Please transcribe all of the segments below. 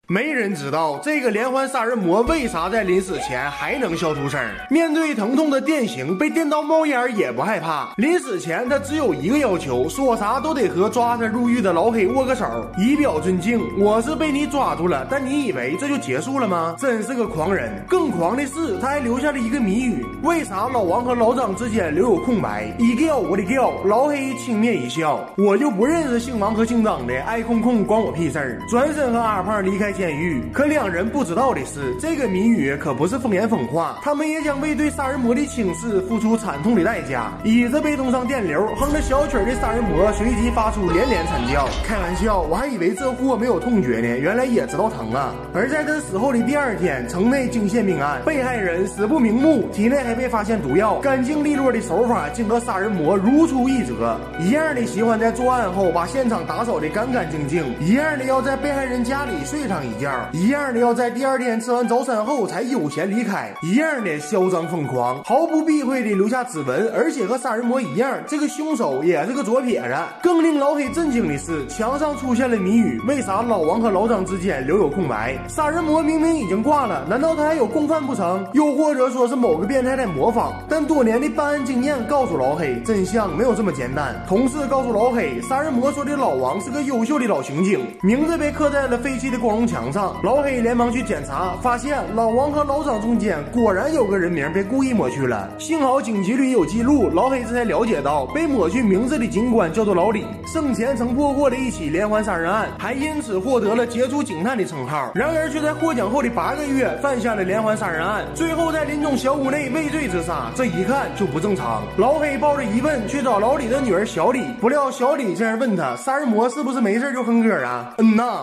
没人知道这个连环杀人魔为啥在临死前还能笑出声。面对疼痛的电刑，被电到冒烟也不害怕。临死前他只有一个要求，说啥都得和抓他入狱的老黑握个手，以表尊敬。我是被你抓住了，但你以为这就结束了吗？真是个狂人。更狂的是，他还留下了一个谜语：为啥老王和老张之间留有空白？一叫我的叫，老黑轻蔑一笑，我就不认识姓王和姓张的，爱空空关我屁事儿。转身和阿胖离开监狱，可两人不知道的是，这个谜语可不是风言风话，他们也将为对杀人魔的轻视付出惨痛的代价。椅子被通上电流，哼着小曲的杀人魔随即发出连连惨叫。开玩笑，我还以为这货没有痛觉呢，原来也知道疼啊。而在他死后的第二天，城内惊现命案，被害人死不瞑目，体内还被发现毒药，干净利落的手法竟和杀人魔如出一辙。一样的喜欢在作案后把现场打扫得干干净净，一样的要在被害人家里睡上一觉，一样的要在第二天吃完早餐后才悠闲离开，一样的嚣张疯狂，毫不避讳的留下指纹，而且和杀人魔一样，这个凶手也是个左撇子。更令老黑震惊的是，墙上出现了谜语：为啥老王和老张之间留有空白？杀人魔明明已经挂了，难道他还有共犯不成？又或者说是某个变态在模仿？但多年的办案经验告诉老黑，真相没有这么简单。同事告诉老黑，杀人魔说的老王是个优秀的老刑警，名字被刻在了废弃的光荣墙上。老黑连忙去检查，发现老王和老张中间果然有个人名被故意抹去了。幸好警局里有记录，老黑这才了解到，被抹去名字的警官叫做老李，生前曾破获了一起连环杀人案，还因此获得了杰出警探的称号。然而却在获奖后的8个月犯下了连环杀人案，最后在林中小屋内畏罪自杀，这一看就不正常。老黑抱着疑问去找老李的女儿小李，不料小李竟然问他，杀人魔是不是没事就哼歌啊？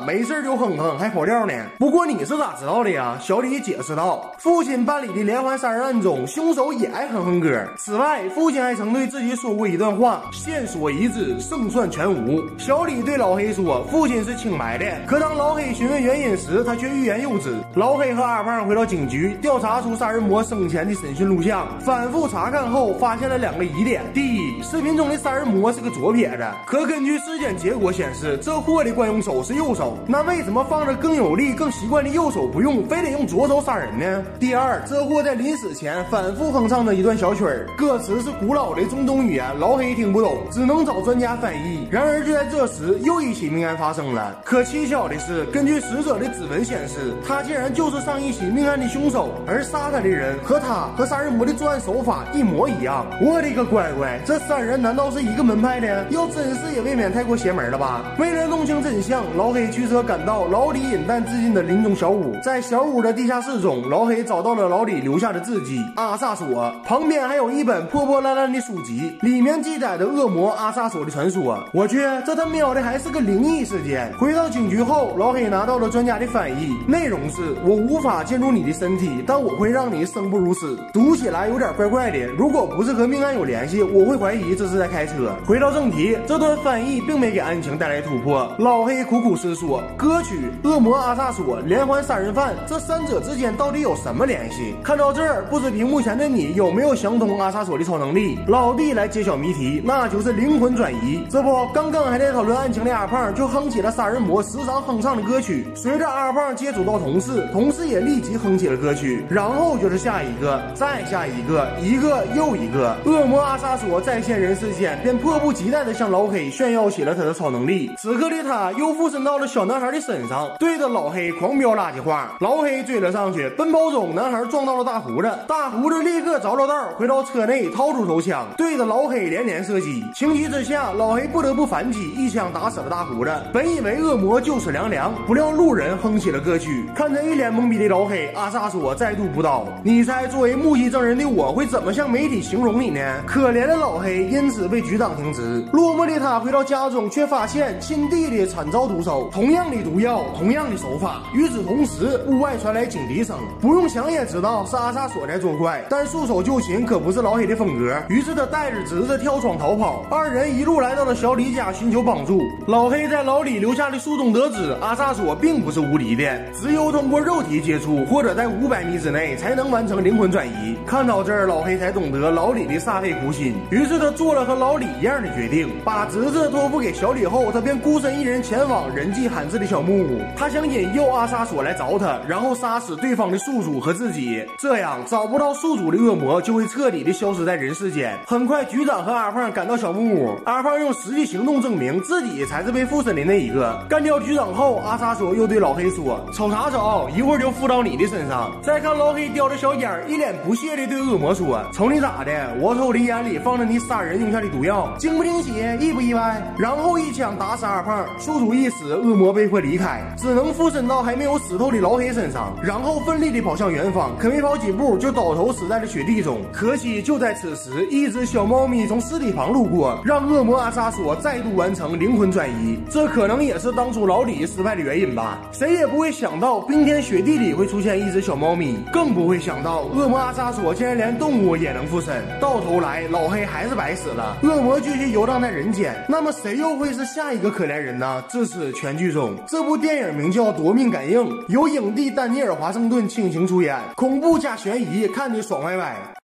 没事就哼哼，还跑调呢。不过你是咋知道的呀？小李解释道，父亲办理的连环杀人案中，凶手也爱哼哼歌。此外，父亲还曾对自己说过一段话：线索一致，胜算全无。小李对老黑说，父亲是清白的。可当老黑询问原因时，他却欲言又止。老黑和阿胖回到警局，调查出杀人魔生前的审讯录像，反复查看后发现了2个疑点。第一，视频中的杀人魔是个左撇子，可根据尸检结果显示，这货的惯用手是右手，那为什么放着更有力更习惯的右手不用，非得用左手杀人呢？第二，这货在临死前反复哼唱的一段小曲儿，歌词是古老的中东语言，老黑听不懂，只能找专家翻译。然而就在这时，又一起命案发生了。可蹊跷的是，根据死者的指纹显示，他竟然就是上一起命案的凶手，而杀他的人和他和杀人魔的作案手法一模一样。我的个乖乖，这3人难道是一个门派的？要真是也未免太过邪门了吧？为了弄清真相，老黑驱车赶到老李隐弹自尽的林中小屋，在小屋的地下室中，老黑找到了老李留下的字迹阿萨索，旁边还有一本破破烂烂的书籍，里面记载着恶魔阿萨索的传说。我去，这他喵的还是个灵异事件。回到警局后，老黑拿到了专家的翻译，内容是：我无法进入你的身体，但我会让你生不如死。读起来有点怪怪的，如果不是和命案有联系，我会怀疑这是在开车。回到正题，这段翻译并没给案情带来突破。老黑苦苦思索，歌曲、恶魔阿萨索、连环杀人犯，这3者之间到底有什么联系？看到这儿，不知屏幕前的你有没有相同阿萨索的超能力？老弟来揭晓谜题，那就是灵魂转移。这不，刚刚还在讨论案情的阿胖就哼起了杀人魔时常哼唱的歌曲。随着阿胖接触到同事，同事也立即哼起了歌曲，然后就是下一个，再下一个，一个又一个。恶魔阿萨索在现人世间，便迫不及待地向老黑炫耀起了他的超能力。此刻的他又附身到了小男孩的身上，对着老黑狂飙垃圾话。老黑追了上去，奔跑中，男孩撞到了大胡子，大胡子立刻着了道，回到车内掏出手枪，对着老黑连连射击。情急之下，老黑不得不反击，一枪打死了大胡子。本以为恶魔就此凉凉，不料路人哼起了歌曲。看着一脸懵逼的老黑，阿萨索再度补刀。你猜作为目击证人的我会怎么向媒体形容你呢？可怜的老黑因此被局长停职。落寞的他回到家中，却发现亲弟弟惨遭毒手，同样的毒药，同样的手法。与此同时，屋外传来警笛声，不用想也知道是阿萨索在作怪。但束手就擒可不是老黑的风格，于是他带着侄子跳窗逃跑。2人一路来到了小李家寻求帮助。老黑在老李留下的书中得知，阿萨索并不是无敌的，只有通过肉体接触或者在500米之内才能完成灵魂转移。看到这儿，老黑才懂得老李的煞费苦心，于是他做了和老李一样的决定，把侄子托付给小李后，他便孤身一人前往人迹罕至的小木屋。他想引诱阿萨索来找他，然后杀死对方的宿主和自己，这样找不到宿主的恶魔就会彻底的消失在人世间。很快，局长和阿胖赶到小木屋，阿胖用实际行动证明自己才是被附身的那一个。干掉局长后，阿萨索又对老黑说：“瞅啥瞅？一会儿就附到你的身上。”再看老黑叼着小烟，一脸不屑的对恶魔说：“瞅你咋的？我瞅我的烟里放着你杀人用下的毒药，惊不惊喜？意不意外？”然后一枪打死阿胖，宿主一死，恶魔被迫离开，只能附身到还没有死透的老黑身上，然后奋力地跑向远方，可没跑几步就倒头死在了雪地中。可惜就在此时，一只小猫咪从尸体旁路过，让恶魔阿萨索再度完成灵魂转移，这可能也是当初老李失败的原因吧。谁也不会想到冰天雪地里会出现一只小猫咪，更不会想到恶魔阿萨索竟然连动物也能附身，到头来老黑还是白死了，恶魔继续游荡在人间。那么谁又会是下一个可怜人呢？至此全剧终。这部电影名叫《夺命感应》，由影帝丹尼尔·华盛顿倾情出演，恐怖加悬疑，看你爽歪歪。